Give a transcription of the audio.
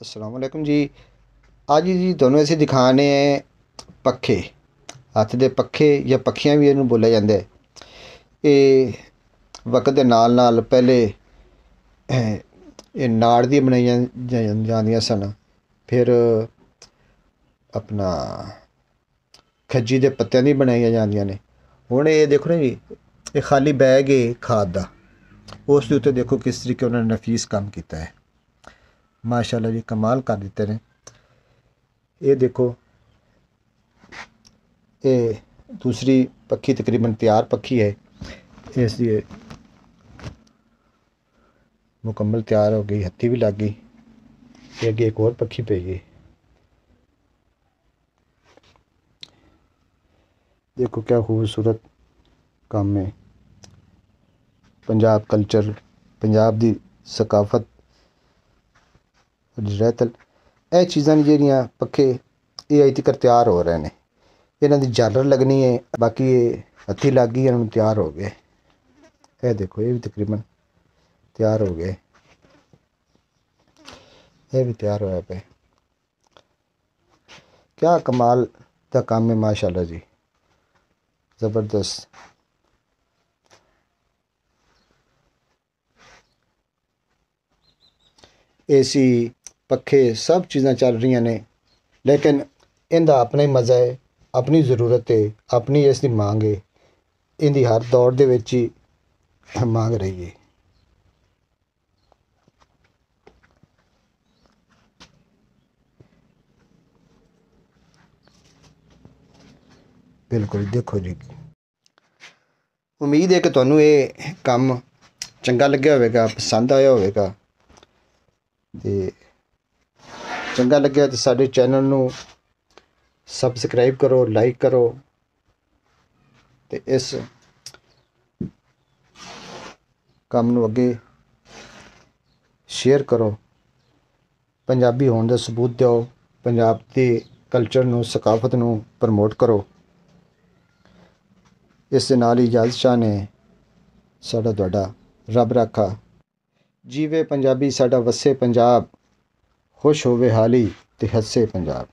अस्सलाम वालेकुम जी। ਅੱਜ ਜੀ ਤੁਹਾਨੂੰ ਅਸੀਂ ਦਿਖਾਣੇ ਹੈ ਪੱਖੇ, ਹੱਥ ਦੇ ਪੱਖੇ ਜਾਂ ਪੱਖੀਆਂ ਵੀ ਇਹਨੂੰ ਬੋਲਿਆ ਜਾਂਦਾ ਹੈ। ਇਹ ਵਕਤ ਦੇ ਨਾਲ ਨਾਲ ਪਹਿਲੇ ਇਹ ਨਾੜ ਦੀ ਬਣਾਈਆਂ ਜਾਂਦੀਆਂ ਸਨ, ਫਿਰ ਆਪਣਾ ਖੱਜੀ ਦੇ ਪੱਤਿਆਂ ਦੀ ਬਣਾਈਆਂ ਜਾਂਦੀਆਂ ਨੇ। ਹੁਣ ਇਹ ਦੇਖੋ ਨਾ ਜੀ, ਇਹ ਖਾਲੀ ਬੈਗ ਹੈ ਖਾਦ ਦਾ। ਉਸ ਦੇ ਉੱਤੇ ਦੇਖੋ ਕਿਸ ਤਰੀਕੇ ਉਹਨਾਂ ਨੇ ਨਫੀਸ ਕੰਮ ਕੀਤਾ ਹੈ। ਮਾਸ਼ਾਅੱਲਾ ਜੀ, ਕਮਾਲ ਕਰ ਦਿੱਤੇ ਨੇ। ये देखो, ये दूसरी पक्षी तकरीबन तैयार पक्षी है, इसलिए मुकम्मल तैयार हो गई, हत्थी भी लग गई। आगे एक और पक्षी पे गई। देखो क्या खूबसूरत काम है। पंजाब कल्चर, पंजाब दी सकाफत रहतल, ਇਹ ਚੀਜ਼ਾਂ ਨੇ ਜਿਹੜੀਆਂ ਪੱਖੇ ਇਹ ਅਜੇ ਤੱਕ ਤਿਆਰ ਹੋ ਰਹੇ ਨੇ। ਇਹਨਾਂ ਦੀ ਝਾਲਰ ਲੱਗਣੀ ਹੈ, ਬਾਕੀ ਇਹ ਹੱਥੀ ਲੱਗ ਗਈ, ਇਹਨਾਂ ਨੂੰ ਤਿਆਰ ਹੋ ਗਏ। ਇਹ ਦੇਖੋ, ਇਹ ਵੀ ਤਕਰੀਬਨ ਤਿਆਰ ਹੋ ਗਏ, ਇਹ ਵੀ ਤਿਆਰ ਹੋਇਆ ਪਿਆ। ਕਿਆ ਕਮਾਲ ਦਾ ਕੰਮ ਹੈ, ਮਾਸ਼ਾਅੱਲਾ ਜੀ, ਜ਼ਬਰਦਸਤ। एसी पखे सब चीज़ां चल रही ने, लेकिन इनका अपना ही मज़ा है, अपनी ज़रूरत है, अपनी इसकी मांग है। इनकी हर दौर दे विच ही मांग रही है। बिल्कुल देखो जी, उम्मीद है कि तुहानू ये काम चंगा लग्या होवेगा, पसंद आया होवेगा। ते चंगा लग्या तो साडे चैनल नू सबसक्राइब करो, लाइक करो, ते इस काम नू अगे शेयर करो। पंजाबी होने का सबूत दो, पंजाब के कल्चर नू, सकाफत नू प्रमोट करो। इस दे नाल इजाज़त चाहने, साडा तुहाडा रब राखा। जीवे पंजाबी साडा वसे पंजाब, खुश होवे हाली ते हसे पंजाब।